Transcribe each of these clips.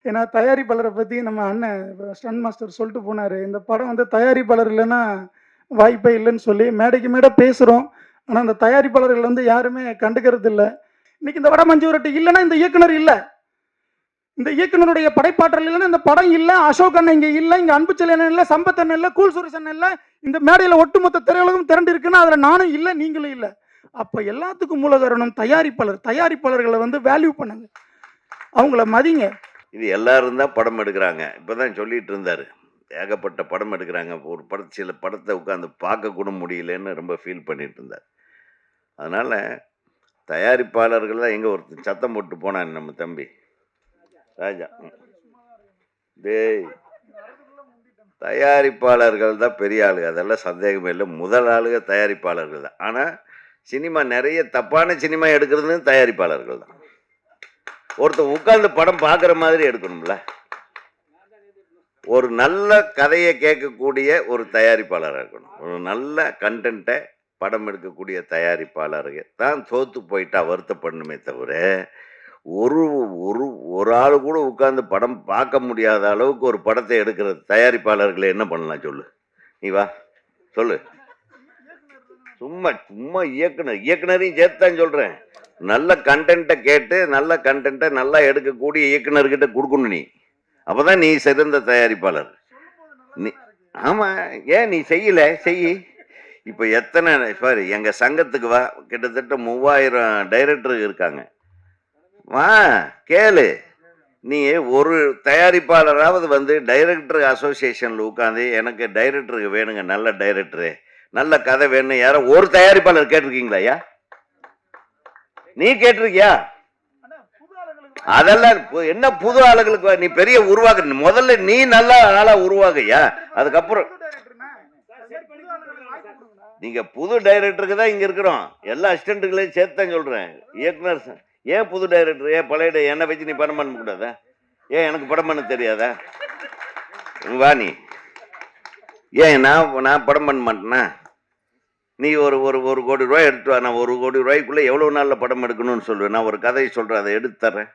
ஏன்னா தயாரிப்பாளரை பற்றி நம்ம அண்ணன் ஸ்டன் மாஸ்டர் சொல்லிட்டு போனார், இந்த படம் வந்து தயாரிப்பாளர் இல்லைன்னா வாய்ப்பே இல்லைன்னு சொல்லி மேடைக்கு மேடை பேசுகிறோம். ஆனால் அந்த தயாரிப்பாளர்கள் வந்து யாருமே கண்டுக்கிறது இல்லை. இன்னைக்கு இந்த வட மஞ்சு விரட்டு இல்லைன்னா இந்த இயக்குனர் இல்லை, இந்த இயக்குனருடைய படைப்பாற்றல் இல்லைன்னா இந்த படம் இல்லை, அசோக் அண்ணன் இங்கே இல்லை, இங்கே அன்புச்செழியன் இல்லை, சம்பத் அண்ணன் இல்லை, கூல் சுரேஷன் இல்லை, இந்த மேடையில் ஒட்டுமொத்த திரையுலகம் திரண்டு இருக்குன்னா அதில் நானும் இல்லை, நீங்களும் இல்லை. அப்போ எல்லாத்துக்கும் மூல காரணம் தயாரிப்பாளர். தயாரிப்பாளர்களை வந்து வேல்யூ பண்ணுங்க, அவங்கள மதிங்க. இது எல்லாரும் தான் படம் எடுக்கிறாங்க. இப்போ தான் சொல்லிட்டு இருந்தார், ஏகப்பட்ட படம் எடுக்கிறாங்க. ஒரு சில படத்தை உட்காந்து பார்க்க கூட முடியலன்னு ரொம்ப ஃபீல் பண்ணிட்டு இருந்தார். அதனால் தயாரிப்பாளர்கள் தான் எங்கே ஒருத்தர் சத்தம் போட்டு போனான் நம்ம தம்பி ராஜா. டேய், தயாரிப்பாளர்கள் தான் பெரிய ஆளுங்க, அதெல்லாம் சந்தேகமே இல்லை. முதல் ஆளுங்க தயாரிப்பாளர்கள் தான். ஆனால் சினிமா நிறைய தப்பான சினிமா எடுக்கிறதுன்னு தயாரிப்பாளர்கள் தான். ஒருத்தர் உட்கார்ந்து படம் பார்க்குற மாதிரி எடுக்கணும்ல. ஒரு நல்ல கதையை கேட்கக்கூடிய ஒரு தயாரிப்பாளராக இருக்கணும். ஒரு நல்ல கண்டென்ட்டை படம் எடுக்கக்கூடிய தயாரிப்பாளர்கள் தான் தோற்று போயிட்டா வருத்தப்படணுமே தவிர, ஒரு ஒரு ஒரு ஆள் கூட உட்கார்ந்து படம் பார்க்க முடியாத அளவுக்கு ஒரு படத்தை எடுக்கிற தயாரிப்பாளர்களை என்ன பண்ணலாம் சொல்லு, நீ வா சொல்லு. சும்மா சும்மா இயக்குனரையும் சேர்த்து தான் சொல்கிறேன். நல்ல கண்டென்ட்டை கேட்டு நல்ல கண்டென்ட்டை நல்லா எடுக்கக்கூடிய இயக்குனர்கிட்ட கொடுக்கணும் நீ. அப்போ தான் நீ சிறந்த தயாரிப்பாளர். நீ ஆமாம், ஏன் நீ செய்யலை? செய். இப்போ எத்தனை சாரி, எங்கள் சங்கத்துக்கு வா, கிட்டத்தட்ட 3000 டைரக்டர் இருக்காங்க. வா கேளு. நீ ஒரு தயாரிப்பாளராவது வந்து டைரக்டர் அசோசியேஷனில் உட்காந்து எனக்கு டைரக்டருக்கு வேணுங்க, நல்ல டைரக்டரு, நல்ல கதை வேணும், யாரோ ஒரு தயாரிப்பாளர் கேட்டிருக்கீங்களா? ஐயா நீ கேட்டிருக்கியா? அதெல்லாம் என்ன புது ஆளுகளுக்கு நீ பெரிய உருவாக்கு. முதல்ல நீ நல்ல ஆளா உருவாகையா, அதுக்கப்புறம் நீங்க புது டைரக்டருக்கு தான் இங்க இருக்கிறோம். எல்லா அசிஸ்டன்ட்டுகளையும் சேர்த்து தான் சொல்றேன். இயக்குனர் ஏன் புது டைரக்டர், ஏன் பழைய என்னை வச்சு நீ படம் பண்ண கூடாதா? ஏன் எனக்கு படம் பண்ண தெரியாதா? வா நீ. ஏன் நான் படம் பண்ண மாட்டேன்னா? நீ ஒரு ஒரு ஒரு கோடி ரூபாய் எடுத்து வா. நான் 1 கோடி ரூபாய்க்குள்ளே எவ்வளோ நாளில் படம் எடுக்கணும்னு சொல்லுவேன். நான் ஒரு கதையை சொல்கிறேன், அதை எடுத்து தர்றேன்.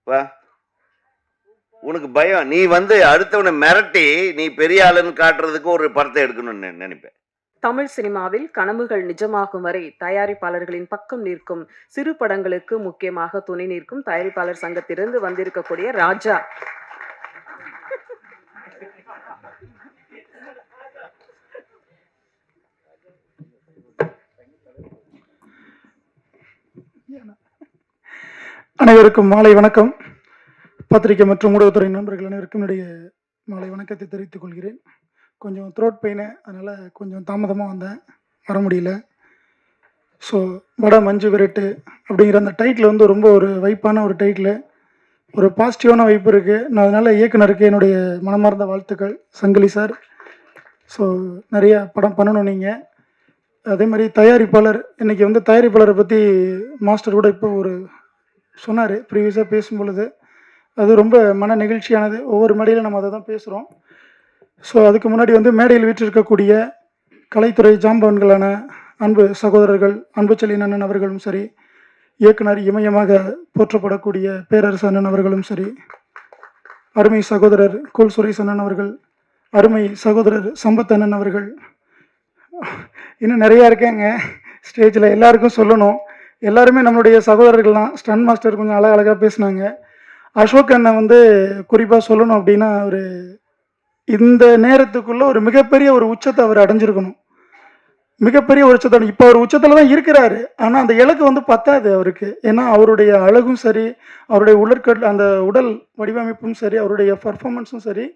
வா. உனக்கு பயம், நீ வந்து அடுத்தவனை மிரட்டி நீ பெரிய ஆளுன்னு காட்டுறதுக்கு ஒரு படத்தை எடுக்கணும்னு நினைப்பேன். தமிழ் சினிமாவில் கனவுகள் நிஜமாகும் வரை தயாரிப்பாளர்களின் பக்கம் நிற்கும் சிறு படங்களுக்கு முக்கியமாக துணை நிற்கும் தயாரிப்பாளர் சங்கத்திலிருந்து வந்திருக்கக்கூடிய ராஜா. அனைவருக்கும் மாலை வணக்கம். பத்திரிகை மற்றும் ஊடகத்துறை நண்பர்கள் அனைவருக்கும் என்னுடைய மாலை வணக்கத்தை தெரிவித்துக் கொள்கிறேன். கொஞ்சம் த்ரோட் பெயின், அதனால் கொஞ்சம் தாமதமாக வந்தேன், வர முடியல. ஸோ வட மஞ்சு விரட்டு அப்படிங்கிற அந்த டைட்டில் வந்து ரொம்ப ஒரு வைப்பான ஒரு டைட்டில், ஒரு பாசிட்டிவான வைப்பு இருக்குது. நான் அதனால் இயக்குனருக்கு என்னுடைய மனமார்ந்த வாழ்த்துக்கள், சங்கிலி சார். ஸோ நிறையா படம் பண்ணணும் நீங்கள். அதே மாதிரி தயாரிப்பாளர், இன்றைக்கி வந்து தயாரிப்பாளரை பற்றி மாஸ்டர் கூட இப்போ ஒரு சொன்னார் ப்ரீவியஸாக பேசும் பொழுது. அது ரொம்ப மன நெகிழ்ச்சியானது. ஒவ்வொரு மேடையில் நம்ம அதை தான் பேசுகிறோம். ஸோ அதுக்கு முன்னாடி வந்து மேடையில் வீற்றிருக்கக்கூடிய கலைத்துறை ஜாம்பவன்களான அன்பு சகோதரர்கள் அன்புச்செழியன் அண்ணன் அவர்களும் சரி, இயக்குனர் இமயமாக போற்றப்படக்கூடிய பேரரசு அண்ணன் அவர்களும் சரி, அருமை சகோதரர் கூல் சுரேஷ் அண்ணன் அவர்கள், அருமை சகோதரர் சம்பத் அண்ணன் அவர்கள், இன்னும் நிறையா இருக்காங்க ஸ்டேஜில். எல்லாருக்கும் சொல்லணும், எல்லாருமே நம்மளுடைய சகோதரர்கள் தான். ஸ்டன் மாஸ்டர் கொஞ்சம் அழகாக பேசினாங்க. அசோக் அண்ணன் வந்து குறிப்பாக சொல்லணும் அப்படின்னா, அவர் இந்த நேரத்துக்குள்ளே ஒரு மிகப்பெரிய ஒரு உச்சத்தை அவர் அடைஞ்சிருக்கணும். மிகப்பெரிய ஒரு உச்சத்தை, இப்போ அவர் உச்சத்தில் தான் இருக்கிறாரு. ஆனால் அந்த இலக்கு வந்து பத்தாது அவருக்கு. ஏன்னா அவருடைய அழகும் சரி, அவருடைய அந்த உடல் வடிவமைப்பும் சரி, அவருடைய பர்ஃபார்மன்ஸும் சரி,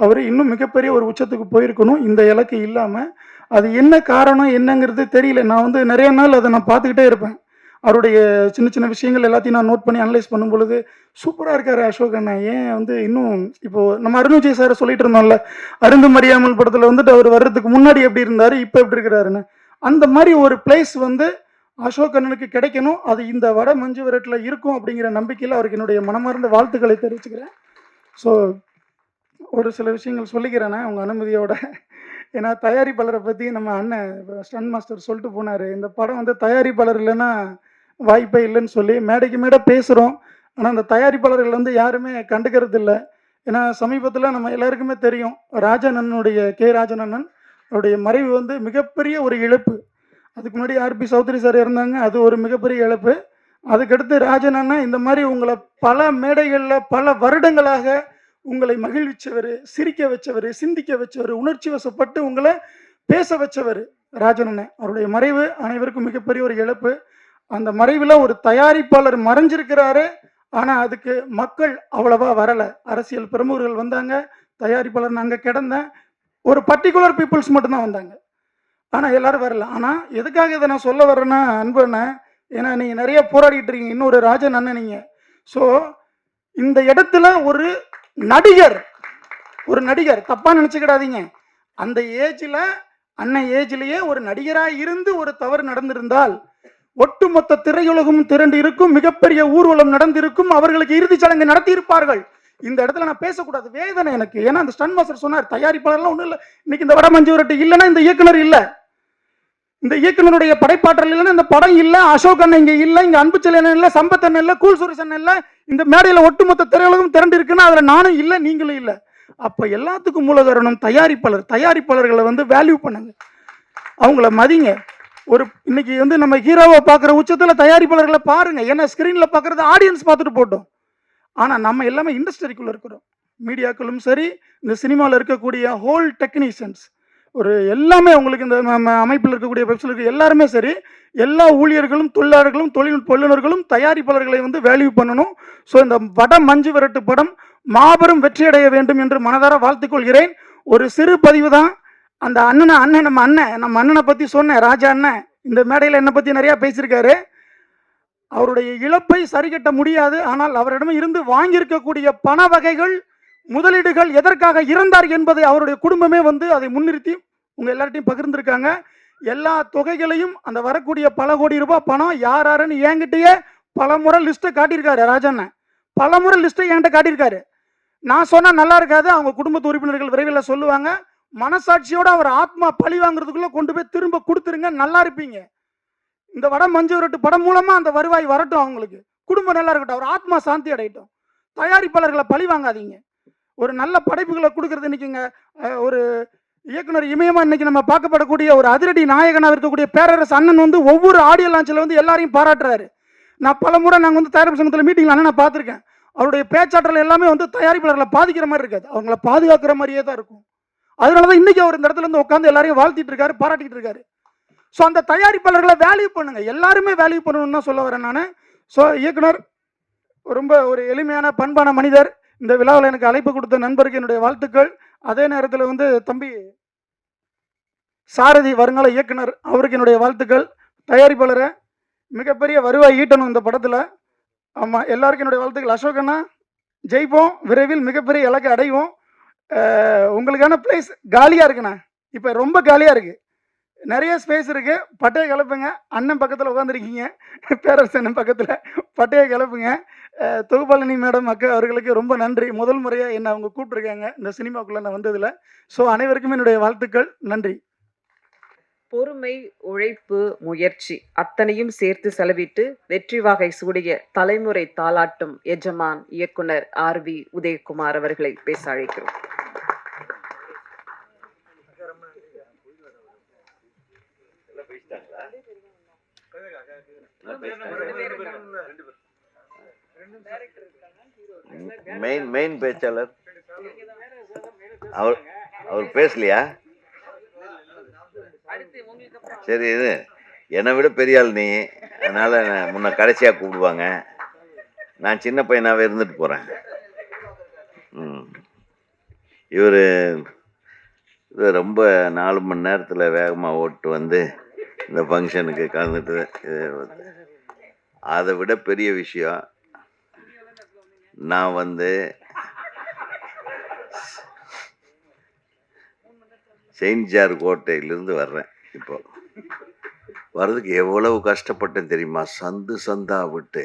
அவர் இன்னும் மிகப்பெரிய ஒரு உச்சத்துக்கு போயிருக்கணும். இந்த இலக்கு இல்லாமல் அது என்ன காரணம் என்னங்கிறது தெரியல. நான் வந்து நிறைய நாள் அதை நான் பார்த்துக்கிட்டே இருப்பேன். அவருடைய சின்ன சின்ன விஷயங்கள் எல்லாத்தையும் நான் நோட் பண்ணி அனலைஸ் பண்ணும் பொழுது சூப்பராக இருக்கார் அசோக் அண்ணா. ஏன் வந்து இன்னும் இப்போது நம்ம அருண்விஜய் சாரை சொல்லிட்டு இருந்தோம்ல, அருந்து மரியாமல் படத்தில் வந்துட்டு அவர் வர்றதுக்கு முன்னாடி எப்படி இருந்தார், இப்போ எப்படி இருக்கிறாருன்னு, அந்த மாதிரி ஒரு பிளேஸ் வந்து அசோக் அண்ணனுக்கு கிடைக்கணும். அது இந்த வட மஞ்சு விரட்டில் இருக்கும் அப்படிங்கிற நம்பிக்கையில் அவருக்கு என்னுடைய மனமார்ந்த வாழ்த்துக்களை தெரிவிச்சுக்கிறேன். ஸோ ஒரு சில விஷயங்கள் சொல்லிக்கிறேன்னா உங்கள் அனுமதியோட. ஏன்னா தயாரிப்பாளரை பற்றி நம்ம அண்ணன் ஸ்டன் மாஸ்டர் சொல்லிட்டு போனார், இந்த படம் வந்து தயாரிப்பாளர் இல்லைன்னா வாய்ப்பே இல்லைன்னு சொல்லி மேடைக்கு மேடை பேசுகிறோம். ஆனால் அந்த தயாரிப்பாளர்கள் வந்து யாருமே கண்டுக்கிறது இல்லை. ஏன்னா சமீபத்தில் நம்ம எல்லாருக்குமே தெரியும், ராஜன் அண்ணனுடைய ராஜன் அண்ணன் அவருடைய மறைவு வந்து மிகப்பெரிய ஒரு இழப்பு. அதுக்கு முன்னாடி ஆர்பி சௌத்ரி சார் இருந்தாங்க, அது ஒரு மிகப்பெரிய இழப்பு. அதுக்கடுத்து ராஜன் அண்ணன் இந்த மாதிரி உங்களை பல மேடைகளில் பல வருடங்களாக உங்களை மகிழ்விச்சவர், சிரிக்க வச்சவர், சிந்திக்க வச்சவர், உணர்ச்சி வசப்பட்டு உங்களை பேச வச்சவர் ராஜன் அண்ணன். அவருடைய மறைவு அனைவருக்கும் மிகப்பெரிய ஒரு இழப்பு. அந்த மறைவில் ஒரு தயாரிப்பாளர் மறைஞ்சிருக்கிறாரு, ஆனால் அதுக்கு மக்கள் அவ்வளவா வரலை. அரசியல் பிரமுகர்கள் வந்தாங்க, தயாரிப்பாளர் நாங்கள் கிடந்தேன், ஒரு பர்டிகுலர் பீப்புள்ஸ் மட்டும்தான் வந்தாங்க, ஆனால் எல்லாரும் வரல. ஆனால் எதுக்காக இதை நான் சொல்ல வர்றேன்னா அன்புண்ணே, ஏன்னா நீங்கள் நிறைய போராடிட்டு இருக்கீங்க, இன்னொரு ராஜன் அண்ணன் நீங்கள். ஸோ இந்த இடத்துல ஒரு நடிகர் தப்பாக நினச்சிக்கிடாதீங்க. அந்த ஏஜில் அண்ணன் ஏஜ்லேயே ஒரு நடிகராக இருந்து ஒரு தவறு நடந்திருந்தால் ஒட்டுமொத்த திரையுலகமும் திரண்டு இருக்கும், மிகப்பெரிய ஊர்வலம் நடந்திருக்கும், அவர்களுக்கு இறுதிச் சடங்கு நடத்தி இருப்பார்கள். இந்த இடத்துல நான் பேசக்கூடாது, வேதனை எனக்கு. ஏன்னா அந்த ஸ்டன் மாஸ்டர் சொன்னார், தயாரிப்பாளர்லாம் ஒன்றும் இல்லை, இன்னைக்கு இந்த வடமஞ்சு விரட்டு இல்லைன்னா இந்த இயக்குனர் இல்லை, இந்த இயக்குனருடைய படைப்பாற்றல் இல்லைன்னா இந்த படம் இல்லை, அசோக் அண்ணன் இங்கே இல்லை, இங்கே அன்புச்செழியன் இல்லை, சம்பத் அண்ணன் இல்லை, கூல் சுரேஷ் அண்ணன் இல்லை, இந்த மேடையில் ஒட்டுமொத்த திரையுலகம் திரண்டு இருக்குன்னா அதில் நானும் இல்லை, நீங்களும் இல்லை. அப்போ எல்லாத்துக்கும் மூலகாரணம் தயாரிப்பாளர்களை வந்து வேல்யூ பண்ணுங்க, அவங்கள மதிங்க. ஒரு இன்னைக்கு வந்து நம்ம ஹீரோவை பார்க்குற உச்சத்தில் தயாரிப்பாளர்களை பாருங்க. ஏன்னா ஸ்க்ரீனில் பார்க்குறது ஆடியன்ஸ் பார்த்துட்டு போட்டோம், ஆனால் நம்ம எல்லாமே இண்டஸ்ட்ரிக்குள்ளே இருக்கிறோம். மீடியாக்களும் சரி, இந்த சினிமாவில் இருக்கக்கூடிய ஹோல் டெக்னீஷியன்ஸ் ஒரு எல்லாமே உங்களுக்கு இந்த அமைப்பில் இருக்கக்கூடிய வெப்சைட் இருக்க எல்லாருமே சரி, எல்லா ஊழியர்களும் தொழிலாளர்களும் தொழில்நுட்ப வல்லுநர்களும் தயாரிப்பாளர்களை வந்து வேல்யூ பண்ணணும். ஸோ இந்த வட மஞ்சு விரட்டு படம் மாபெரும் வெற்றியடைய வேண்டும் என்று மனதார வாழ்த்துக் கொள்கிறேன். ஒரு சிறு பதிவு தான். அந்த நம்ம அண்ணனை பற்றி சொன்னேன். ராஜா அண்ணன் இந்த மேடையில் என்னை பற்றி நிறையா பேசியிருக்காரு. அவருடைய இழப்பை சரி கட்ட முடியாது, ஆனால் அவரிடம் இருந்து வாங்கியிருக்கக்கூடிய பண வகைகள், முதலீடுகள் எதற்காக இறந்தார் என்பதை அவருடைய குடும்பமே வந்து அதை முன்னிறுத்தி உங்கள் எல்லார்ட்டையும் பகிர்ந்திருக்காங்க. எல்லா தொகைகளையும் அந்த வரக்கூடிய பல கோடி ரூபாய் பணம் யாருன்னு என்கிட்டயே பல முறை லிஸ்ட்டை காட்டியிருக்காரு. ராஜண்ணன் பல முறை லிஸ்ட்டை என்கிட்ட காட்டியிருக்காரு. நான் சொன்னால் நல்லா இருக்காது, அவங்க குடும்பத்து உறுப்பினர்கள் விரைவில் சொல்லுவாங்க. மனசாட்சியோட அவர் ஆத்மா பழி வாங்குறதுக்குள்ள கொண்டு போய் திரும்ப கொடுத்துருங்க, நல்லா இருப்பீங்க. இந்த வட மஞ்சு விரட்டு படம் மூலமா அந்த வருவாய் வரட்டும், அவங்களுக்கு குடும்பம் நல்லா இருக்கட்டும், அவர் ஆத்மா சாந்தி அடையட்டும். தயாரிப்பாளர்களை பழி வாங்காதீங்க. ஒரு நல்ல படைப்புகளை கொடுக்கறது இன்னைக்குங்க. ஒரு இயக்குனர் இமயமா இன்னைக்கு நம்ம பார்க்கப்படக்கூடிய ஒரு அதிரடி நாயகனாக இருக்கக்கூடிய பேரரசு அண்ணன் வந்து ஒவ்வொரு ஆடியோ லான்ச்சில் வந்து எல்லாரையும் பாராட்டுறாரு. நான் பல முறை நாங்கள் வந்து தயாரிப்பு சங்கத்தில் மீட்டிங்ல அண்ணனை பார்த்துருக்கேன். அவருடைய பேச்சாற்றல் எல்லாமே வந்து தயாரிப்பாளர்களை பாதிக்கிற மாதிரி இருக்காது, அவங்கள பாதுகாக்கிற மாதிரியே தான் இருக்கும். அதனாலதான் இன்னைக்கு அவர் இந்த இடத்துல இருந்து உட்காந்து எல்லாரையும் வாழ்த்திட்டு இருக்காரு, பாராட்டிட்டு இருக்காரு. ஸோ அந்த தயாரிப்பாளர்களை வேல்யூ பண்ணுங்க, எல்லாருமே வேல்யூ பண்ணணும்னு தான் சொல்ல வரேன் நான். ஸோ இயக்குனர் ரொம்ப ஒரு எளிமையான பண்பான மனிதர். இந்த விழாவில் எனக்கு அழைப்பு கொடுத்த நண்பருக்கு என்னுடைய வாழ்த்துக்கள். அதே நேரத்தில் வந்து தம்பி சாரதி வருங்கால இயக்குனர், அவருக்கு என்னுடைய வாழ்த்துக்கள். தயாரிப்பாளரை மிகப்பெரிய வருவாய் ஈட்டணும் இந்த படத்தில். ஆமாம், எல்லாருக்கும் என்னுடைய வாழ்த்துக்கள். அசோக் அண்ணா ஜெயிப்போம், விரைவில் மிகப்பெரிய இலக்கை அடைவோம். உங்களுக்கான பிளேஸ் காலியாக இருக்குண்ணா, இப்போ ரொம்ப காலியாக இருக்குது, நிறைய ஸ்பேஸ் இருக்குது. பட்டையை கிளப்புங்க. அண்ணன் பக்கத்தில் உட்காந்துருக்கீங்க, பேரரசு அண்ணன் பக்கத்தில், பட்டையை கிளப்புங்க. தொகுப்பாளினி மேடம் அக்கா அவர்களுக்கு ரொம்ப நன்றி. முதல் முறையாக என்னை அவங்க கூப்பிட்ருக்காங்க இந்த சினிமாக்குள்ளே நான் வந்ததில். ஸோ அனைவருக்கும் என்னுடைய வாழ்த்துக்கள், நன்றி. பொறுமை, உழைப்பு, முயற்சி அத்தனையும் சேர்த்து செலவிட்டு வெற்றி வாகை சூடிய தலைமுறை தாலாட்டும் எஜமான் இயக்குனர் ஆர்வி உதயகுமார் அவர்களை பேச அழைக்கிறோம். மெயின் பேச்சாளர் அவர் பேசலையா? சரி, இது என்னை விட பெரிய ஆள் நீ, அதனால முன்ன கடைசியாக கூப்பிடுவாங்க. நான் சின்ன பையனாகவே இருந்துட்டு போகிறேன். இவர் இது ரொம்ப 4 மணி நேரத்தில் வேகமாக ஓட்டு வந்து இந்த ஃபங்க்ஷனுக்கு கலந்துட்டு, அதை விட பெரிய விஷயம், நான் வந்து செயின்ட் ஜார்ஜ் கோட்டையிலிருந்து வர்றேன். இப்போ வர்றதுக்கு எவ்வளவு கஷ்டப்பட்டேன் தெரியுமா? சந்தா விட்டு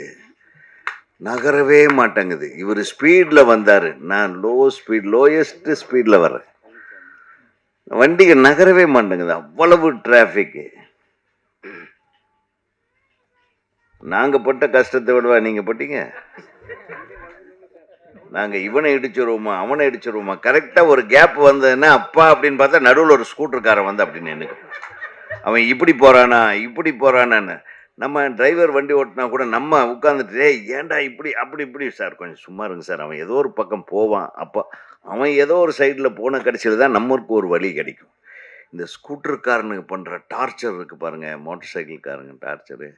நகரவே மாட்டேங்குது. இவர் ஸ்பீடில் வந்தார், நான் லோயஸ்ட் ஸ்பீடில் வர்றேன். வண்டிக்கு நகரவே மாட்டேங்குது, அவ்வளவு டிராஃபிக்கு. நாங்கள் பட்ட கஷ்டத்தை விடவா நீங்கள் பட்டீங்க? நாங்கள் இவனை இடிச்சிருவோமா அவனை இடிச்சிருவோமா, கரெக்டாக ஒரு கேப் வந்ததுன்னா அப்பா அப்படின்னு பார்த்தா நடுவில் ஒரு ஸ்கூட்டர்காரன் வந்து அப்படின்னு எனக்கு அவன் இப்படி போகிறானா இப்படி போகிறானான்னு. நம்ம டிரைவர் வண்டி ஓட்டினா கூட நம்ம உட்காந்துட்டு ஏன்டா இப்படி அப்படி இப்படி சார் கொஞ்சம் சும்மா இருங்க சார், அவன் ஏதோ ஒரு பக்கம் போவான், அப்போ அவன் ஏதோ ஒரு சைடில் போன கடைசியில் தான் நம்மளுக்கு ஒரு வழி கிடைக்கும். இந்த ஸ்கூட்டர்காரனுக்கு பண்ணுற டார்ச்சர் இருக்குது பாருங்கள், மோட்டர் சைக்கிள்காரங்க டார்ச்சரு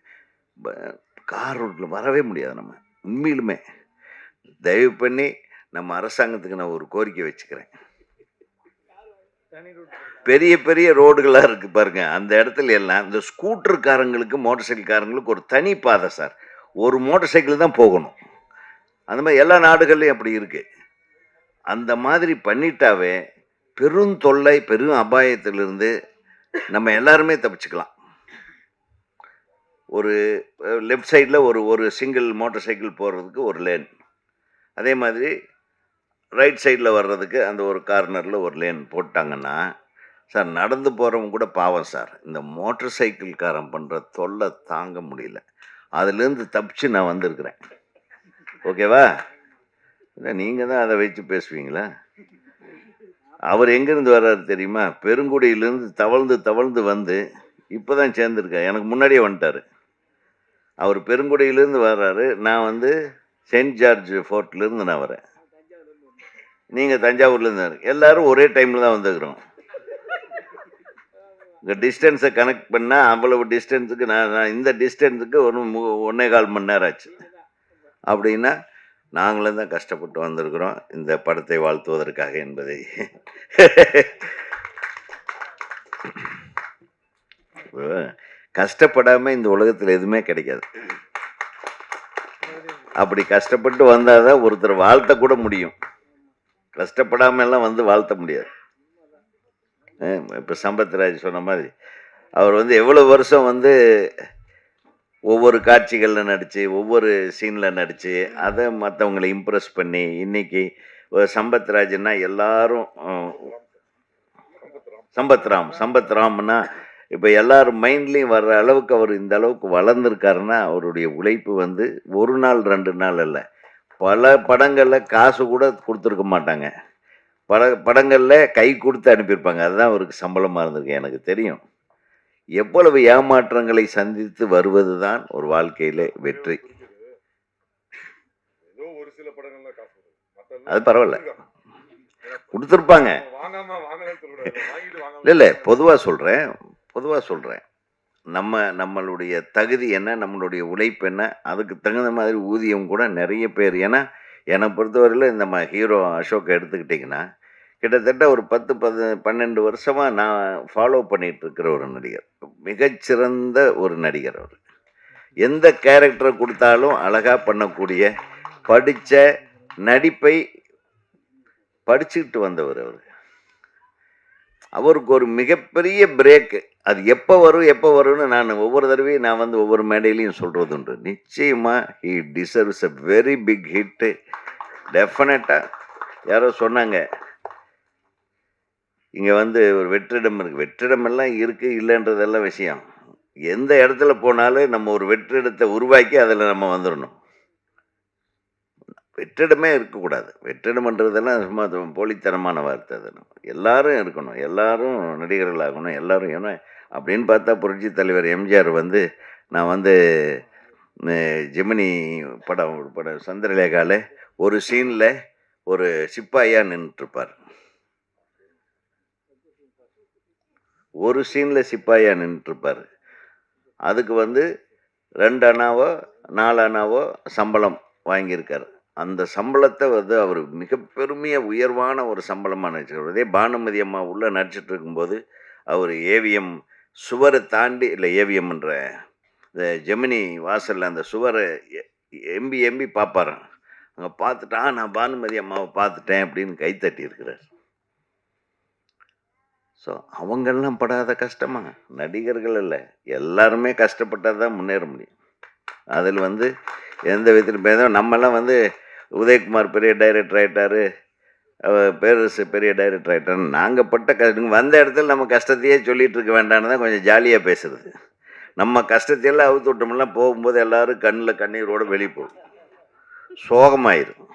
கார் ரோட்டில் வரவே முடியாது. நம்ம உண்மையிலுமே தயவு பண்ணி நம்ம அரசாங்கத்துக்கு நான் ஒரு கோரிக்கை வச்சுக்கிறேன். பெரிய பெரிய ரோடுகளாக இருக்குது பாருங்க, அந்த இடத்துல எல்லாம் இந்த ஸ்கூட்டர்காரங்களுக்கு மோட்டர் சைக்கிள்காரங்களுக்கு ஒரு தனி பாதை சார், ஒரு மோட்டர் சைக்கிள் தான் போகணும். அந்த மாதிரி எல்லா நாடுகள்லையும் அப்படி இருக்குது. அந்த மாதிரி பண்ணிட்டாவே பெரும் தொல்லை பெரும் அபாயத்திலிருந்து நம்ம எல்லாருமே தப்பிச்சுக்கலாம். ஒரு லெஃப்ட் சைடில் ஒரு சிங்கிள் மோட்டர் சைக்கிள் போகிறதுக்கு ஒரு லேன், அதே மாதிரி ரைட் சைடில் வர்றதுக்கு அந்த ஒரு கார்னரில் ஒரு லேன் போட்டாங்கன்னா சார் நடந்து போகிறவங்க கூட பாவம் சார், இந்த மோட்டர் சைக்கிள்காரன் பண்ணுற தொல்லை தாங்க முடியல. அதுலேருந்து தப்பிச்சு நான் வந்திருக்கிறேன். ஓகேவா? இல்லை நீங்கள் தான் அதை வச்சு பேசுவீங்களா? அவர் எங்கேருந்து வர்றாரு தெரியுமா? பெருங்குடியிலேருந்து தவழ்ந்து தவழ்ந்து வந்து இப்போ தான் சேர்ந்துருக்கேன். எனக்கு முன்னாடியே வந்துட்டார். அவர் பெருங்குடியிலேருந்து வர்றாரு, நான் வந்து செயின்ட் ஜார்ஜ் ஃபோர்ட்லேருந்து நான் வரேன், நீங்கள் தஞ்சாவூர்லேருந்து. எல்லோரும் ஒரே டைமில் தான் வந்துக்கிறோம். இந்த டிஸ்டன்ஸை கனெக்ட் பண்ணால் அவ்வளவு டிஸ்டன்ஸுக்கு நான் இந்த டிஸ்டன்ஸுக்கு 1.25 மணி நேரம் ஆச்சு. அப்படின்னா நாங்களும் தான் கஷ்டப்பட்டு வந்திருக்கிறோம் இந்த படத்தை வாழ்த்துவதற்காக என்பதை கஷ்டப்படாமல் இந்த உலகத்தில் எதுவுமே கிடைக்காது. அப்படி கஷ்டப்பட்டு வந்தால் தான் ஒருத்தர் வாழ்த்த கூட முடியும். கஷ்டப்படாமல் எல்லாம் வந்து வாழ்த்த முடியாது. இப்போ சம்பத்ராஜ் சொன்ன மாதிரி அவர் வந்து எவ்வளோ வருஷம் வந்து ஒவ்வொரு காட்சிகளில் நடித்து ஒவ்வொரு சீனில் நடித்து அதை மற்றவங்களை இம்ப்ரெஸ் பண்ணி இன்னைக்கு சம்பத்ராஜ்னா எல்லாரும் சம்பத்ராம்னா இப்போ எல்லாரும் மைண்ட்லேயும் வர்ற அளவுக்கு அவர் இந்த அளவுக்கு வளர்ந்துருக்காருன்னா அவருடைய உழைப்பு வந்து ஒரு நாள் 2 நாள் அல்ல, பல படங்களில் காசு கூட கொடுத்துருக்க மாட்டாங்க, படங்களில் கை கொடுத்து அனுப்பியிருப்பாங்க. அதுதான் அவருக்கு சம்பளமாக இருந்திருக்கு. எனக்கு தெரியும் எவ்வளவு ஏமாற்றங்களை சந்தித்து வருவது தான் ஒரு வாழ்க்கையில வெற்றி. அது பரவாயில்ல, கொடுத்துருப்பாங்க. இல்லை பொதுவாக சொல்கிறேன் நம்மளுடைய தகுதி என்ன, நம்மளுடைய உழைப்பு என்ன, அதுக்கு தகுந்த மாதிரி ஊதியம் கூட நிறைய பேர். ஏன்னா என்னை பொறுத்தவரையில் இந்த ஹீரோ அசோக் எடுத்துக்கிட்டிங்கன்னா கிட்டத்தட்ட ஒரு 10-12 வருஷமாக நான் ஃபாலோ பண்ணிகிட்டு இருக்கிற ஒரு நடிகர், மிகச்சிறந்த ஒரு நடிகர். அவர் எந்த கேரக்டரை கொடுத்தாலும் அழகாக பண்ணக்கூடிய, படித்த நடிப்பை படிச்சுக்கிட்டு வந்தவர் அவர். அவருக்கு ஒரு மிகப்பெரிய பிரேக்கு, அது எப்போ வரும்னு நான் ஒவ்வொரு தடவையும் நான் வந்து ஒவ்வொரு மேடையிலையும் சொல்கிறது உண்டு. நிச்சயமாக he deserves a very big hit டெஃபினட்டாக. யாரோ சொன்னாங்க இங்கே வந்து ஒரு வெற்றிடம் இருக்குது, வெற்றிடமெல்லாம் இருக்குது இல்லைன்றதெல்லாம் விஷயம். எந்த இடத்துல போனாலும் நம்ம ஒரு வெற்றிடத்தை உருவாக்கி அதில் நம்ம வந்துடணும். வெற்றிடமே இருக்கக்கூடாது. வெற்றிடம்ன்றதெல்லாம் சும்மா போலித்தனமான வார்த்தை. அது எல்லாரும் இருக்கணும், எல்லாரும் நடிகர்களாகணும், எல்லாரும். ஏன்னா அப்படின்னு பார்த்தா புரட்சி தலைவர் எம்ஜிஆர் வந்து நான் வந்து ஜெமினி படம் சந்திரலேகாவில் ஒரு சீனில் ஒரு சிப்பாயாக நின்றுட்டுருப்பார். ஒரு சீனில் சிப்பாயாக நின்றுட்டுருப்பார். அதுக்கு வந்து 2 அணாவோ 4 அணாவோ சம்பளம் வாங்கியிருக்கார். அந்த சம்பளத்தை வந்து அவர் மிக பெருமையாக உயர்வான ஒரு சம்பளமாக நினச்சிருக்கார். அதே பானுமதி அம்மா உள்ளே நடிச்சிட்டு இருக்கும்போது அவர் ஏவிஎம் சுவரை தாண்டி, இல்லை ஏவிஎம்ன்ற இந்த ஜெமினி வாசலில் அந்த சுவரை எம்பி பார்ப்பாரான். அங்கே பார்த்துட்டா நான் பானுமதி அம்மாவை பார்த்துட்டேன் அப்படின்னு கைத்தட்டி இருக்கிறார். ஸோ அவங்கெல்லாம் படாத கஷ்டமா? நடிகர்கள் இல்லை, எல்லாருமே கஷ்டப்பட்டால் தான் முன்னேற முடியும். அதில் வந்து எந்த விதத்தில் நம்மெல்லாம் வந்து உதயகுமார் பெரிய டைரக்டர் ஆகிட்டார், பேரரசு பெரிய டைரக்டர் ஆகிட்டார். நாங்கள் பட்ட கஷ்டம் வந்த இடத்துல நம்ம கஷ்டத்தையே சொல்லிகிட்டு இருக்க வேண்டான்னு தான் கொஞ்சம் ஜாலியாக பேசுறது. நம்ம கஷ்டத்தையெல்லாம் அவுத்து விட்டோம்லாம் போகும்போது எல்லோரும் கண்ணில் கண்ணீரோடு வெளியே போகும். சோகமாயிரும்.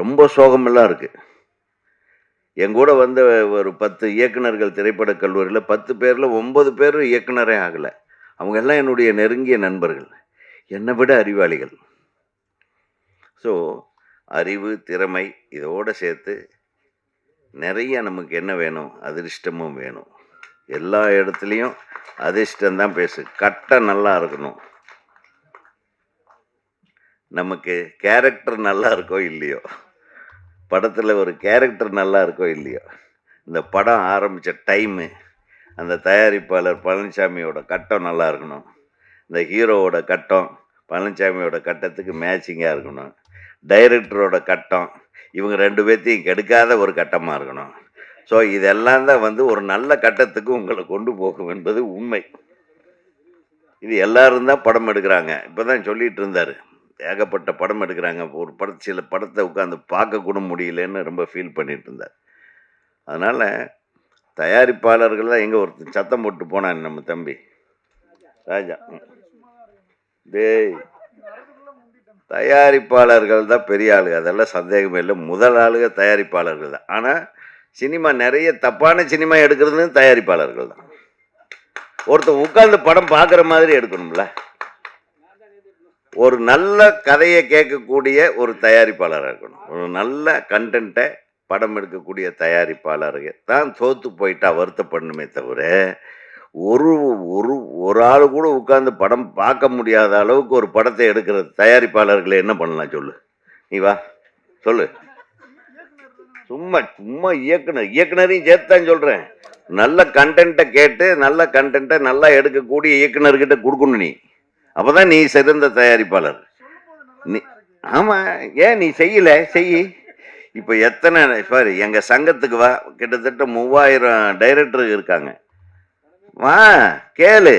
ரொம்ப சோகமெல்லாம் இருக்கு. என் கூட வந்த ஒரு 10 இயக்குனர்கள் திரைப்படக் கல்லூரியில 10 பேர்ல 9 பேர் இயக்குனரே ஆகல. அவங்க எல்லாம் என்னுடைய நெருங்கிய நண்பர்கள். என்னை விட அறிவாளிகள். ஸோ அறிவு, திறமை இதோட சேர்த்து நிறைய நமக்கு என்ன வேணும்? அதிர்ஷ்டமும் வேணும். எல்லா இடத்துலையும் அதிர்ஷ்டம் தான் பேசு. கட்டை நல்லா இருக்கணும். நமக்கு கேரக்டர் நல்லா இருக்கோ இல்லையோ, படத்தில் ஒரு கேரக்டர் நல்லா இருக்கோ இல்லையோ, இந்த படம் ஆரம்பித்த டைமு, அந்த தயாரிப்பாளர் பழனிசாமியோட கட்டம் நல்லா இருக்கணும். இந்த ஹீரோவோட கட்டம் பழனிசாமியோட கட்டத்துக்கு மேட்சிங்காக இருக்கணும். டைரக்டரோட கட்டம் இவங்க 2 பேர்த்தையும் கெடுக்காத ஒரு கட்டமாக இருக்கணும். ஸோ இதெல்லாம் தான் வந்து ஒரு நல்ல கட்டத்துக்கு உங்களை கொண்டு போகும் என்பது உண்மை. இது எல்லாரும் தான் படம் எடுக்கிறாங்க. இப்போ தான் சொல்லிட்டு இருந்தார், ஏகப்பட்ட படம் எடுக்கிறாங்க. ஒரு சில படத்தை உட்காந்து பார்க்க கூட முடியலன்னு ரொம்ப ஃபீல் பண்ணிட்டு இருந்தார். அதனால் தயாரிப்பாளர்கள் தான். எங்கே ஒருத்தர் சத்தம் போட்டு போனான் நம்ம தம்பி ராஜா. டேய், தயாரிப்பாளர்கள் தான் பெரிய ஆளுங்க, அதெல்லாம் சந்தேகமே இல்லை. முதல் ஆளுங்க தயாரிப்பாளர்கள் தான். ஆனால் சினிமா நிறைய தப்பான சினிமா எடுக்கிறது தயாரிப்பாளர்கள் தான். ஒருத்தர் உட்கார்ந்து படம் பார்க்குற மாதிரி எடுக்கணும்ல. ஒரு நல்ல கதையை கேட்கக்கூடிய ஒரு தயாரிப்பாளராக இருக்கணும். ஒரு நல்ல கண்டென்ட்டை படம் எடுக்கக்கூடிய தயாரிப்பாளர்கள் தான் தோற்று போயிட்டா வருத்தப்படணுமே தவிர, ஒரு ஒரு ஒரு ஆள் கூட உட்கார்ந்து படம் பார்க்க முடியாத அளவுக்கு ஒரு படத்தை எடுக்கிற தயாரிப்பாளர்களை என்ன பண்ணலாம் சொல்லு? நீ வா சொல்லு. சும்மா சும்மா இயக்குனரையும் சேர்த்தான் சொல்கிறேன். நல்ல கண்டென்ட்டை கேட்டு நல்ல கண்டென்ட்டை நல்லா எடுக்கக்கூடிய இயக்குனர்கிட்ட கொடுக்கணும். நீ அப்போ தான் நீ சிறந்த தயாரிப்பாளர். நீ ஆமாம், ஏன் நீ செய்யலை? செய். இப்போ எத்தனை சாரி, எங்கள் சங்கத்துக்கு வா, கிட்டத்தட்ட 3000 டைரக்டர் இருக்காங்க. வா கேளு.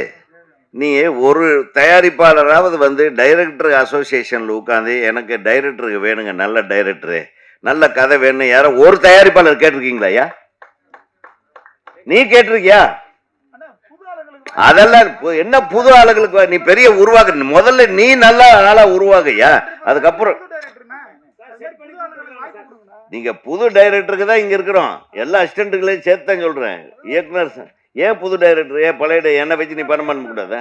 நீ ஒரு தயாரிப்பாளராவது வந்து டைரக்டர் அசோசியேஷனில் உட்காந்து எனக்கு டைரக்டருக்கு வேணுங்க, நல்ல டைரக்டரு, நல்ல கதை வேணும், யாரோ ஒரு தயாரிப்பாளர் கேட்டிருக்கீங்களா? ஐயா நீ கேட்டிருக்கியா? அதெல்லாம் என்ன புது ஆளுகளுக்கு? நீ பெரிய உருவாக்கு. முதல்ல நீ நல்ல ஆளா உருவாகையா, அதுக்கப்புறம் நீங்க புது டைரக்டருக்கு தான் இங்க இருக்கிறோம். எல்லா அசிஸ்டன்ட்டுகளையும் சேர்த்து தான் சொல்றேன். இயக்குனர் ஏன் புது டைரக்டர்? ஏன் பழைய என்னை வச்சு நீ படம் பண்ண கூடாதா?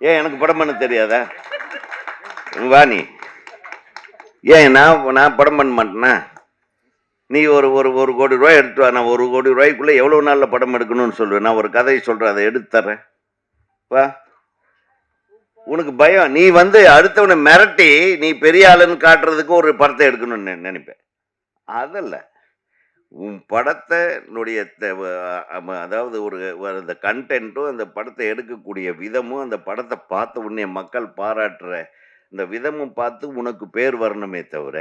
ஏன் எனக்கு படம் பண்ண தெரியாதா? வா நீ. ஏன் நான் படம் பண்ண மாட்டேனா? நீ ஒரு ஒரு 1 கோடி ரூபாய் எடுத்து வா. நான் 1 கோடி ரூபாய்க்குள்ள எவ்வளவு நாள்ல படம் எடுக்கணும்னு சொல்லுவேன். நான் ஒரு கதையை சொல்றேன், அதை எடுத்து தர்றேன். வா. உனக்கு பயம். நீ வந்து அடுத்தவனை மிரட்டி நீ பெரிய ஆளுன்னு காட்டுறதுக்கு ஒரு படத்தை எடுக்கணும்னு நினைப்பேன். அதல்ல, உன் படத்தினுடைய அதாவது ஒரு அந்த கண்டென்ட்டும் அந்த படத்தை எடுக்கக்கூடிய விதமும் அந்த படத்தை பார்த்த உடனே மக்கள் பாராட்டுற இந்த விதமும் பார்த்து உனக்கு பேர் வரணுமே தவிர,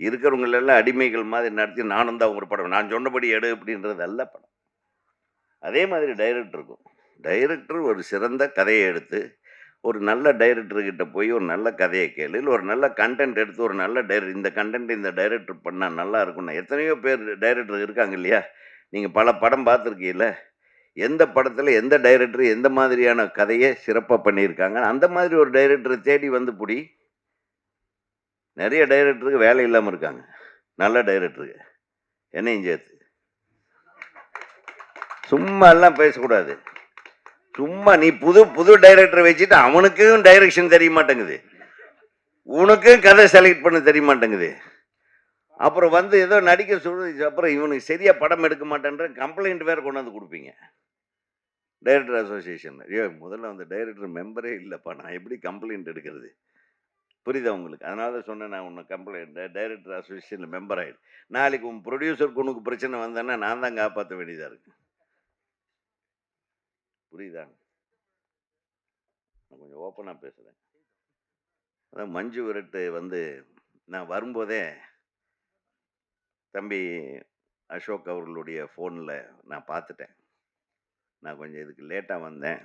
இருக்கிறவங்களெல்லாம் அடிமைகள் மாதிரி நடத்தி நானும் தான் ஒரு படம் நான் சொன்னபடி எடு அப்படின்றது அல்ல படம். அதே மாதிரி டைரக்டருக்கும். டைரக்டர் ஒரு சிறந்த கதையை எடுத்து ஒரு நல்ல டைரக்டர்கிட்ட போய் ஒரு நல்ல கதையை கேளு, இல்லை ஒரு நல்ல கண்டென்ட் எடுத்து ஒரு நல்ல இந்த கண்டென்ட் இந்த டைரக்டர் பண்ணால் நல்லா இருக்கும்னா, எத்தனையோ பேர் டைரக்டர் இருக்காங்க இல்லையா? நீங்கள் பல படம் பார்த்துருக்கீங்கள? எந்த படத்தில் எந்த டைரக்டர் எந்த மாதிரியான கதையை சிறப்பாக பண்ணியிருக்காங்க, அந்த மாதிரி ஒரு டைரக்டரை தேடி வந்து புடி. நிறைய டைரக்டருக்கு வேலை இல்லாமல் இருக்காங்க, நல்ல டைரக்டருக்கு, என்னையும் சேர்த்து. சும்மா எல்லாம் பேசக்கூடாது. சும்மா நீ புது டைரக்டரை வச்சுட்டு அவனுக்கும் டைரக்ஷன் தெரிய மாட்டேங்குது, உனக்கும் கதை செலக்ட் பண்ண தெரிய மாட்டேங்குது. அப்புறம் வந்து ஏதோ நடிக்க சொல்லுது, அப்புறம் இவனுக்கு சரியா படம் எடுக்க மாட்டேன்ற கம்ப்ளைண்ட் வேற கொண்டாந்து கொடுப்பீங்க டைரக்டர் அசோசியேஷன். ஐயோ, முதல்ல அந்த டைரக்டர் மெம்பரே இல்லைப்பா, நான் எப்படி கம்ப்ளைண்ட் எடுக்கிறது? புரியுதா உங்களுக்கு? அதனால தான் சொன்னேன், நான் உன்னை கம்ப்ளைண்ட் டைரக்டர் அசோசியேஷனில் மெம்பர் ஆகிடு. நாளைக்கு உன் ப்ரொடியூசருக்கு உனக்கு பிரச்சனை வந்தேன்னா நான் தான் காப்பாற்ற வேண்டியதாக இருக்கு. புரியுதா? நான் கொஞ்சம் ஓப்பனாக பேசுகிறேன். அதான் மஞ்சு விரட்டு வந்து நான் வரும்போதே தம்பி அசோக் அவர்களுடைய ஃபோனில் நான் பார்த்துட்டேன். நான் கொஞ்சம் இதுக்கு லேட்டாக வந்தேன்,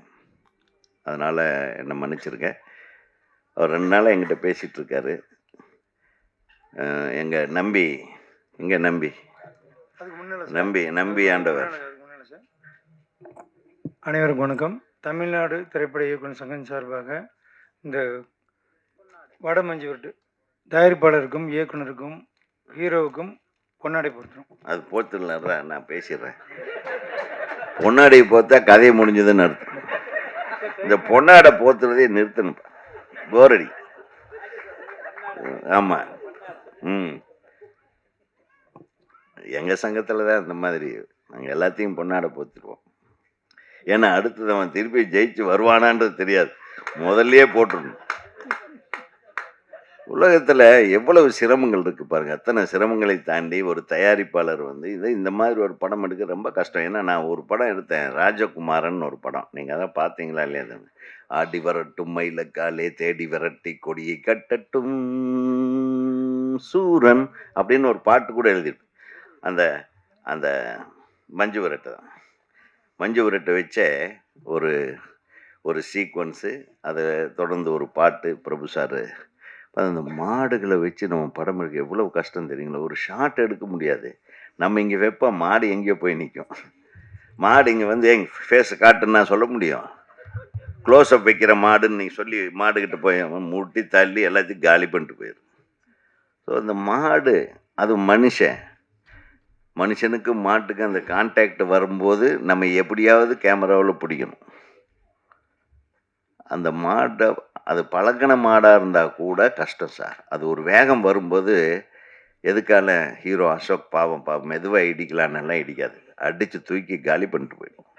அதனால் என்னை மன்னிச்சிருக்கேன். அவர் 2 நாளாக என்கிட்ட பேசிகிட்டு இருக்காரு. எங்கள் நம்பி ஆண்டவர். அனைவருக்கும் வணக்கம். தமிழ்நாடு திரைப்பட இயக்குனர் சங்கம் சார்பாக இந்த வட மஞ்சு விரட்டு தயாரிப்பாளருக்கும் இயக்குனருக்கும் ஹீரோவுக்கும் பொன்னாடை பொருத்தம். அது போத்துலன்றா நான் பேசிடுறேன். பொன்னாடை போத்தா கதையை முடிஞ்சதுன்னு அர்த்தம். இந்த பொன்னாடை போத்துறதே நிறுத்தணும். போரடி. ஆமா. எங்க சங்கத்துல தான் இந்த மாதிரி நாங்க எல்லாத்தையும் பொன்னாடை போத்துருவோம். ஏன்னா அடுத்தது அவன் திருப்பி ஜெயிச்சு வருவானான்றது தெரியாது, முதல்லயே போட்டுருணும். உலகத்துல எவ்வளவு சிரமங்கள் இருக்கு பாருங்க. அத்தனை சிரமங்களை தாண்டி ஒரு தயாரிப்பாளர் வந்து இந்த மாதிரி ஒரு படம் எடுக்க ரொம்ப கஷ்டம். ஏன்னா நான் ஒரு படம் எடுத்தேன், ராஜகுமாரன் ஒரு படம். நீங்க அதான் பார்த்தீங்களா இல்லையா? ஆடி வரட்டும் மயிலக்காலே தேடி விரட்டி கொடியை கட்டட்டும் சூரன் அப்படின்னு ஒரு பாட்டு கூட எழுதிட்டு அந்த அந்த மஞ்சு விரட்டு தான். மஞ்சு விரட்டை வச்ச ஒரு ஒரு சீக்வன்ஸு, அதை தொடர்ந்து ஒரு பாட்டு பிரபு சார். அந்த மாடுகளை வச்சு நம்ம படம் எடுக்க எவ்வளவு கஷ்டம் தெரியுங்களா? ஒரு ஷாட் எடுக்க முடியாது. நம்ம இங்கே வைப்போம், மாடு எங்கேயோ போய் நிற்கும். மாடு இங்கே வந்து எங்கள் ஃபேஸை காட்டுன்னா சொல்ல முடியும்? க்ளோஸ்அப் வைக்கிற மாடுன்னு நீங்கள் சொல்லி மாடுக்கிட்ட போய் முட்டி தள்ளி எல்லாத்தையும் காலி பண்ணிட்டு போயிடும். ஸோ அந்த மாடு அது மனுஷனுக்கும் மாட்டுக்கு அந்த கான்டாக்ட் வரும்போது நம்ம எப்படியாவது கேமராவில் பிடிக்கணும். அந்த மாடை அது பழக்கின மாடாக இருந்தால் கூட கஷ்டம் சார். அது ஒரு வேகம் வரும்போது எதுக்கான ஹீரோ அசோக் பாவம் மெதுவாக இடிக்கலான்னெல்லாம் இடிக்காது, அடித்து தூக்கி காலி பண்ணிட்டு போயிடும்.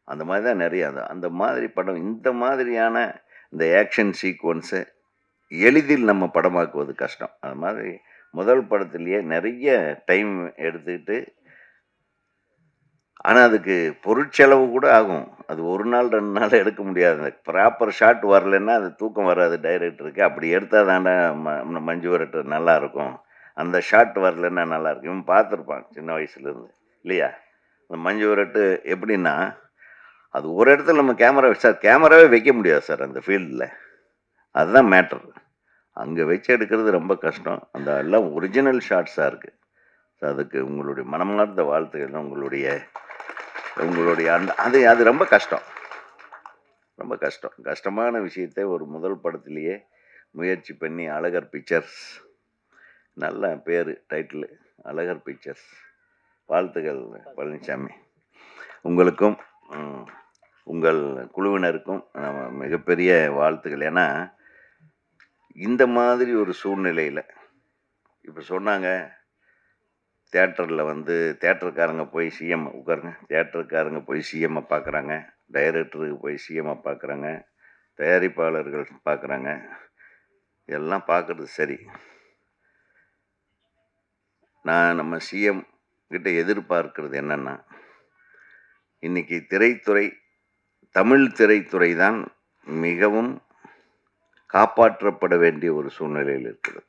அந்த மாதிரி தான் நிறைய அந்த மாதிரி படம். இந்த மாதிரியான இந்த ஆக்ஷன் சீக்வன்ஸை எளிதில் நம்ம படமாக்குவது கஷ்டம். அது மாதிரி முதல் படத்துலேயே நிறைய டைம் எடுத்துக்கிட்டு, ஆனால் அதுக்கு பொருட்செலவு கூட ஆகும். அது ஒரு நாள் 2 நாள் எடுக்க முடியாது. அந்த ப்ராப்பர் ஷாட் வரலைன்னா அது தூக்கம் வராது டைரக்டருக்கு. அப்படி எடுத்தால் தானே மஞ்சு விரட்டு நல்லாயிருக்கும். அந்த ஷாட் வரலைன்னா நல்லாயிருக்கும். இவன் பார்த்துருப்பான் சின்ன வயசுலேருந்து இல்லையா? அந்த மஞ்சு விரட்டு எப்படின்னா, அது ஒரு இடத்துல நம்ம கேமராவே வைக்க முடியாது சார் அந்த ஃபீல்டில். அதுதான் மேட்டர். அங்கே வச்சு எடுக்கிறது ரொம்ப கஷ்டம். அந்த எல்லாம் ஒரிஜினல் ஷாட்ஸாக இருக்குது. அதுக்கு உங்களுடைய மனமார்ந்த வாழ்த்துக்கள். உங்களுடைய அந்த அது ரொம்ப கஷ்டம், ரொம்ப கஷ்டமான விஷயத்தை ஒரு முதல் படத்திலேயே முயற்சி பண்ணி அழகர் பிக்சர்ஸ், நல்ல பேர் டைட்டிலு அழகர் பிக்சர்ஸ். வாழ்த்துக்கள் பழனிசாமி. உங்களுக்கும் உங்கள் குழுவினருக்கும் மிகப்பெரிய வாழ்த்துக்கள். ஏன்னா இந்த மாதிரி ஒரு சூழ்நிலையில் இப்போ சொன்னாங்க, தேட்டரில் வந்து தேட்டருக்காரங்க போய் சிஎம் உட்காருங்க, தேட்டருக்காரங்க போய் சிஎம்மை பார்க்குறாங்க, டைரக்டருக்கு போய் சிஎம்மை பார்க்குறாங்க, தயாரிப்பாளர்கள் பார்க்குறாங்க. எல்லாம் பார்க்குறது சரி. நான் நம்ம சிஎம் கிட்ட எதிர்பார்க்கிறது என்னென்னா, இன்றைக்கி திரைத்துறை, தமிழ் திரைத்துறை தான் மிகவும் காப்பாற்றப்பட வேண்டிய ஒரு சூழ்நிலையில் இருக்கிறது.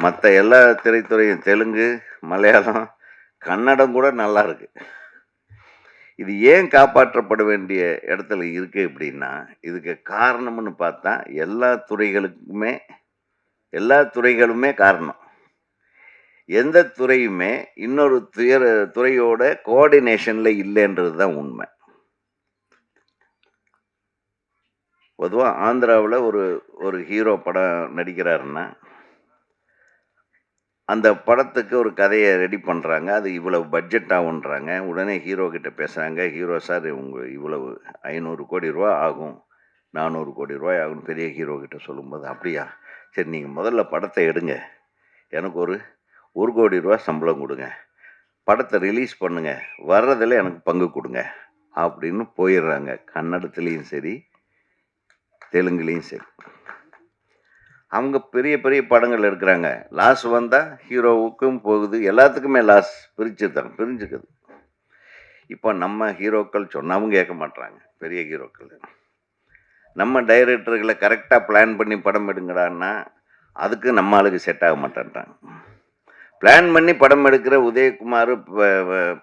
மற்ற எல்லா திரைத்துறையும் தெலுங்கு, மலையாளம், கன்னடம் கூட நல்லா இருக்கு. இது ஏன் காப்பாற்றப்பட வேண்டிய இடத்துல இருக்கு அப்படின்னா, இதுக்கு காரணம்னு பார்த்தா எல்லா துறைகளுமே காரணம். எந்த துறையுமே இன்னொரு துறையோட கோஆர்டினேஷன்ல இல்லைன்றது தான் உண்மை. பொதுவாக ஆந்திராவில் ஒரு ஹீரோ படம் நடிக்கிறாருன்னா, அந்த படத்துக்கு ஒரு கதையை ரெடி பண்ணுறாங்க. அது இவ்வளவு பட்ஜெட் ஆகுன்றாங்க. உடனே ஹீரோ கிட்ட பேசுகிறாங்க. ஹீரோ சார் இவ்வளவு 500 கோடி ரூபா ஆகும், 400 கோடி ரூபாய் ஆகும் பெரிய ஹீரோ கிட்ட சொல்லும்போது, அப்படியா சரி நீங்கள் முதல்ல படத்தை எடுங்க, எனக்கு ஒரு 1 கோடி ரூபா சம்பளம் கொடுங்க, படத்தை ரிலீஸ் பண்ணுங்க, வர்றதில் எனக்கு பங்கு கொடுங்க அப்படின்னு போயிடுறாங்க. கன்னடத்துலேயும் சரி தெலுங்குலேயும் சரி. அவங்க பெரிய பெரிய படங்கள் எடுக்கிறாங்க. லாஸ் வந்தால் ஹீரோவுக்கும் போகுது, எல்லாத்துக்குமே லாஸ் பிரிஞ்சுக்குது. இப்போ நம்ம ஹீரோக்கள் சொன்னாவும் கேட்க மாட்டாங்க. பெரிய ஹீரோக்கள் நம்ம டைரக்டர்களை கரெக்டாக பிளான் பண்ணி படம் எடுங்கடான்னா அதுக்கு நம்ம ஆளுக்கு செட் ஆக மாட்டேன்ட்டாங்க. பிளான் பண்ணி படம் எடுக்கிற உதயகுமார்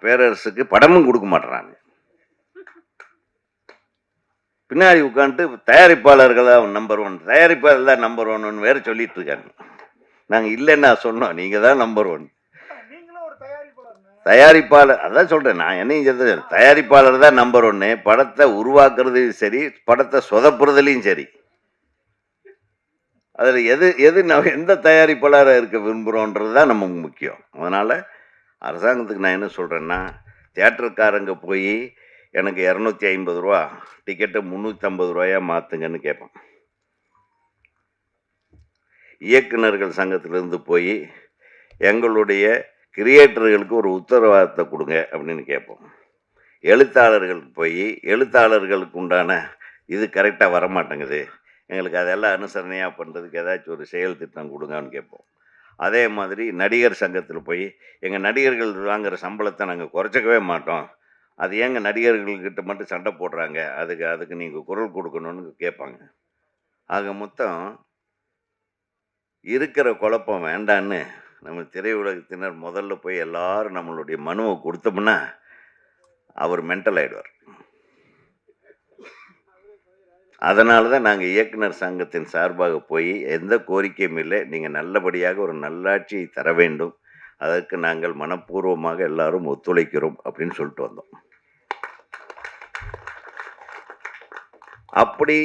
பேரரசுக்கு படமும் கொடுக்க மாட்டுறாங்க. பின்னாடி உட்காந்துட்டு தயாரிப்பாளர்கள் தான் நம்பர் 1, தயாரிப்பாளர் தான் நம்பர் 1 வேறு சொல்லிட்டு இருக்காங்க. நாங்கள் இல்லைன்னா சொன்னோம், நீங்கள் தான் நம்பர் 1 தயாரிப்பாளர். அதான் சொல்கிறேன் நான், என்ன தயாரிப்பாளர் தான் நம்பர் 1. படத்தை உருவாக்குறதையும் சரி, படத்தை சொதப்புறதுலையும் சரி. அதில் எது எது நம்ம எந்த தயாரிப்பாளராக இருக்க விரும்புகிறோன்றது தான் நமக்கு முக்கியம். அதனால் அரசாங்கத்துக்கு நான் என்ன சொல்கிறேன்னா, தியேட்டருக்காரங்க போய் எனக்கு ரூ. 250 டிக்கெட்டை ரூ. 350 மாற்றுங்கன்னு கேட்பேன். இயக்குனர்கள் சங்கத்திலேருந்து போய் எங்களுடைய கிரியேட்டர்களுக்கு ஒரு உத்தரவாதத்தை கொடுங்க அப்படின்னு கேட்போம். எழுத்தாளர்களுக்கு போய் எழுத்தாளர்களுக்கு உண்டான இது கரெக்டாக வரமாட்டேங்குது, எங்களுக்கு அதெல்லாம் அனுசரணையாக பண்ணுறதுக்கு ஏதாச்சும் ஒரு செயல் திட்டம் கொடுங்கன்னு கேட்போம். அதே மாதிரி நடிகர் சங்கத்தில் போய் எங்கள் நடிகர்கள் வாங்குகிற சம்பளத்தை நாங்கள் குறைச்சிக்கவே மாட்டோம், அது ஏங்க நடிகர்கள்கிட்ட மட்டும் சண்டை போடுறாங்க, அதுக்கு நீங்கள் குரல் கொடுக்கணும்னு கேட்பாங்க. ஆக மொத்தம் இருக்கிற குழப்பம் வேண்டான்னு நம்ம திரையுலகத்தினர் முதல்ல போய் எல்லாரும் நம்மளுடைய மனுவை கொடுத்தோம்னா அவர் மென்டல் ஆகிடுவார். அதனால தான் நாங்கள் இயக்குனர் சங்கத்தின் சார்பாக போய் எந்த கோரிக்கையும் இல்லை, நீங்கள் நல்லபடியாக ஒரு நல்லாட்சியை தர வேண்டும், அதற்கு நாங்கள் மனப்பூர்வமாக எல்லாரும் ஒத்துழைக்கிறோம் அப்படின்னு சொல்லிட்டு வந்தோம். அப்படி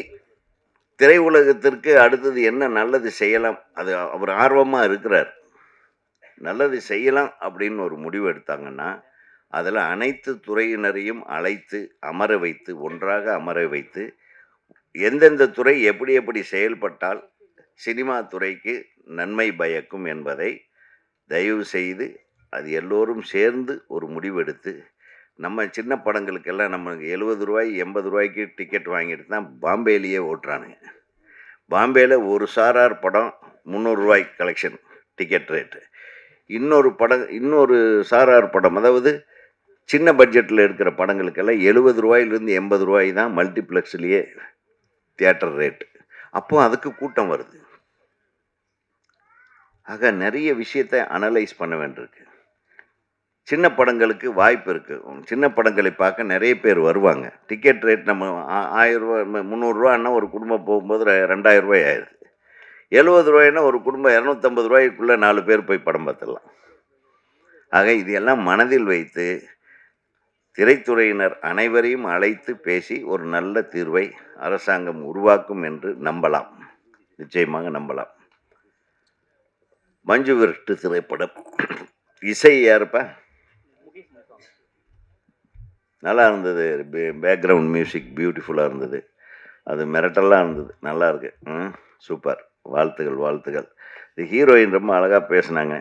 திரையுலகத்திற்கு அடுத்தது என்ன நல்லது செய்யலாம், அது அவர் ஆர்வமாக இருக்கிறார், நல்லது செய்யலாம் அப்படின்னு ஒரு முடிவு எடுத்தாங்கன்னா அதில் அனைத்து துறையினரையும் அழைத்து அமர வைத்து ஒன்றாக அமர வைத்து எந்தெந்த துறை எப்படி எப்படி செயல்பட்டால் சினிமா துறைக்கு நன்மை பயக்கும் என்பதை தயவு செய்து அது எல்லோரும் சேர்ந்து ஒரு முடிவெடுத்து, நம்ம சின்ன படங்களுக்கெல்லாம் நம்மளுக்கு ரூ. 70 டிக்கெட் வாங்கிட்டு தான் பாம்பேலேயே ஓட்டுறானுங்க. பாம்பேயில் ஒரு சாரார் படம் ரூ. 300 கலெக்ஷன் டிக்கெட் ரேட்டு, இன்னொரு சாரார் படம், அதாவது சின்ன பட்ஜெட்டில் இருக்கிற படங்களுக்கெல்லாம் ரூ. 70 தான் மல்டிப்ளெக்ஸ்லேயே தியேட்டர் ரேட்டு. அப்போ அதுக்கு கூட்டம் வருது. ஆக நிறைய விஷயத்தை அனலைஸ் பண்ண வேண்டியிருக்கு. சின்ன படங்களுக்கு வாய்ப்பு இருக்குது, சின்ன படங்களை பார்க்க நிறைய பேர் வருவாங்க. டிக்கெட் ரேட் நம்ம 1000 300 ஒரு குடும்பம் போகும்போது 2000 ஆயிடுது. 70 ஒரு குடும்பம் 250 4 பேர் போய் படம் பார்த்துடலாம். ஆக இது எல்லாம் மனதில் வைத்து திரைத்துறையினர் அனைவரையும் அழைத்து பேசி ஒரு நல்ல தீர்வை அரசாங்கம் உருவாக்கும் என்று நம்பலாம், நிச்சயமாக நம்பலாம். மஞ்சு விரட்டு திரைப்படம் இசை யாருப்பா? நல்லா இருந்தது, பேக்ரவுண்ட் மியூசிக் பியூட்டிஃபுல்லாக இருந்தது, அது மிரட்டலாக இருந்தது, நல்லா இருக்கு, சூப்பர், வாழ்த்துகள். இது ஹீரோயின் ரொம்ப அழகாக பேசுனாங்க,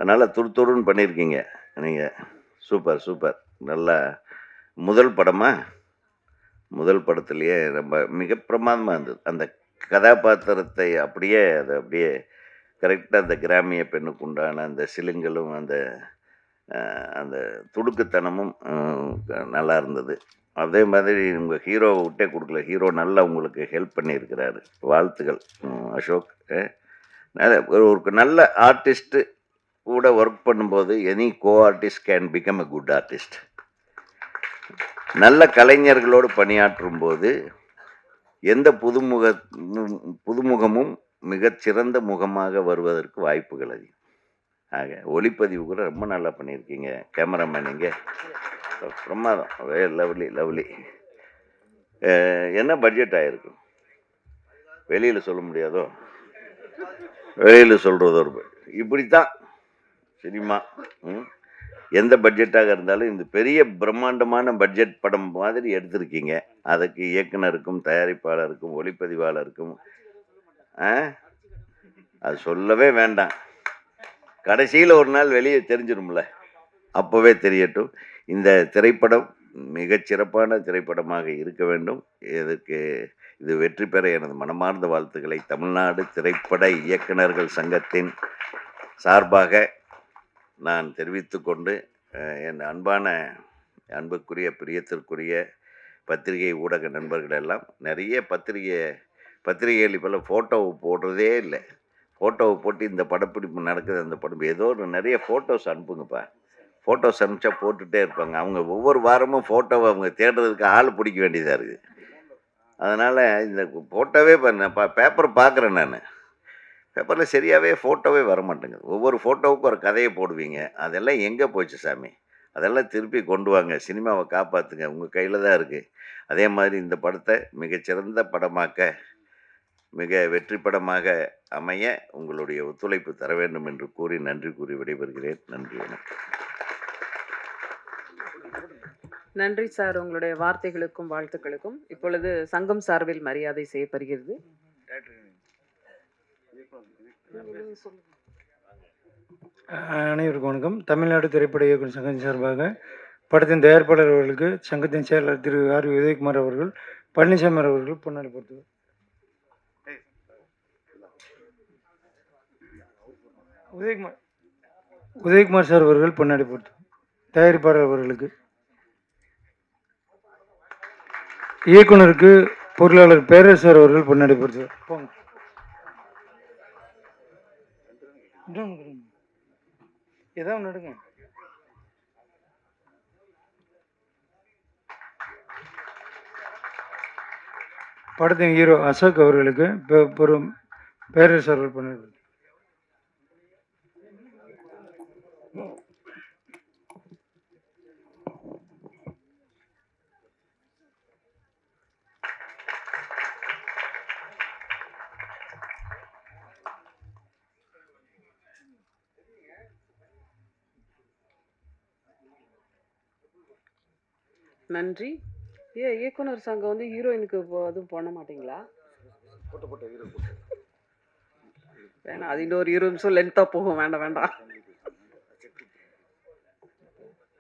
அதனால் துருன்னு பண்ணியிருக்கீங்க நீங்கள், சூப்பர். நல்லா முதல் படத்துலேயே ரொம்ப மிக பிரமாதமாக இருந்தது. அந்த கதாபாத்திரத்தை அப்படியே கரெக்டாக அந்த கிராமிய பெண்ணுக்கு உண்டான அந்த சிலுங்களும் அந்த துடுக்குத்தனமும் நல்லா இருந்தது. அதே மாதிரி உங்கள் ஹீரோவை விட்டே கொடுக்கல, ஹீரோ நல்லா உங்களுக்கு ஹெல்ப் பண்ணியிருக்கிறாரு, வாழ்த்துக்கள் அசோக். ஒரு நல்ல ஆர்டிஸ்ட்டு கூட ஒர்க் பண்ணும்போது any co artist can become a good artist. நல்ல கலைஞர்களோடு பணியாற்றும் போது எந்த புதுமுகமும் மிகச்சிறந்த முகமாக வருவதற்கு வாய்ப்புகள் அதிகம். ஆக ஒளிப்பதிவு கூட ரொம்ப நல்லா பண்ணியிருக்கீங்க, கேமராமேன் நீங்கள் பிரமாதம், லவ்லி. என்ன பட்ஜெட் ஆகிருக்கும் வெளியில் சொல்ல முடியாதோ, வெளியில் சொல்கிறது ஒரு இப்படித்தான் சினிமா. எந்த பட்ஜெட்டாக இருந்தாலும் இந்த பெரிய பிரம்மாண்டமான பட்ஜெட் படம் மாதிரி எடுத்திருக்கீங்க, அதுக்கு இயக்குனருக்கும் தயாரிப்பாளருக்கும் ஒளிப்பதிவாளருக்கும் அது சொல்லவே வேண்டாம், கடைசியில் ஒரு நாள் வெளியே தெரிஞ்சிடும்ல, அப்போவே தெரியட்டும். இந்த திரைப்படம் மிகச்சிறப்பான திரைப்படமாக இருக்க வேண்டும். இது வெற்றி பெற எனது மனமார்ந்த வாழ்த்துக்களை தமிழ்நாடு திரைப்பட இயக்குனர்கள் சங்கத்தின் சார்பாக நான் தெரிவித்து கொண்டு, என் அன்புக்குரிய பிரியத்திற்குரிய பத்திரிகை ஊடக நண்பர்கள் எல்லாம், நிறைய பத்திரிகைகள் இப்போல்லாம் ஃபோட்டோவை போடுறதே இல்லை, ஃபோட்டோவை போட்டு இந்த படப்பிடிப்பு நடக்குது, அந்த படம் ஏதோ ஒரு நிறைய ஃபோட்டோஸ் அனுப்புங்கப்பா, ஃபோட்டோஸ் அனுப்பிச்சா போட்டுகிட்டே இருப்பாங்க. அவங்க ஒவ்வொரு வாரமும் ஃபோட்டோவை அவங்க தேடுறதுக்கு ஆள் பிடிக்க வேண்டியதாக இருக்குது. அதனால் இந்த ஃபோட்டோவே பேப்பர் பார்க்குறேன், நான் பேப்பரில் சரியாகவே ஃபோட்டோவே வர மாட்டேங்குது. ஒவ்வொரு ஃபோட்டோவுக்கும் ஒரு கதையை போடுவீங்க, அதெல்லாம் எங்கே போச்சு சாமி, அதெல்லாம் திருப்பி கொண்டு வாங்க, சினிமாவை காப்பாற்றுங்க, உங்கள் கையில் தான் இருக்குது. அதே மாதிரி இந்த படத்தை மிகச்சிறந்த படமாக்க மிக வெற்றி படமாக அமைய உங்களுடைய ஒத்துழைப்பு தர வேண்டும் என்று கூறி நன்றி கூறி விடைபெறுகிறேன். நன்றி, வணக்கம். நன்றி சார், உங்களுடைய வார்த்தைகளுக்கும் வாழ்த்துக்களுக்கும். இப்பொழுது சங்கம் சார்பில் மரியாதை செய்யப்படுகிறது. அனைவருக்கும் வணக்கம். தமிழ்நாடு திரைப்பட இயக்குனர் சங்கம் சார்பாக படத்தின் தயாரிப்பாளர் அவர்களுக்கு சங்கத்தின் செயலாளர் திரு ஆர் உதயகுமார் அவர்கள், பழனிசாமி அவர்கள் பொன்னாடி போர்த்துவார். உதயகுமார் சார் அவர்கள் பொன்னாடி போர்த்துவார். தயாரிப்பாளர் அவர்களுக்கு, இயக்குனருக்கு பொருளாளர் பேரரசர் அவர்கள் பொன்னாடி போர்த்துவார். போங்க. ஏதாவது நடுங்க. படத்தின் ஹீரோ அசோக் அவர்களுக்கு பேரரசர் அவர்கள் பொன்னாடி. நன்றி. இயக்குனர் சங்கம் வந்து ஹீரோயினுக்கு எதுவும் பண்ண மாட்டீங்களா? வேணாம், அது இன்னொரு 20 நிமிஷம் லென்த்தாக போகும். வேண்டாம் வேண்டாம்.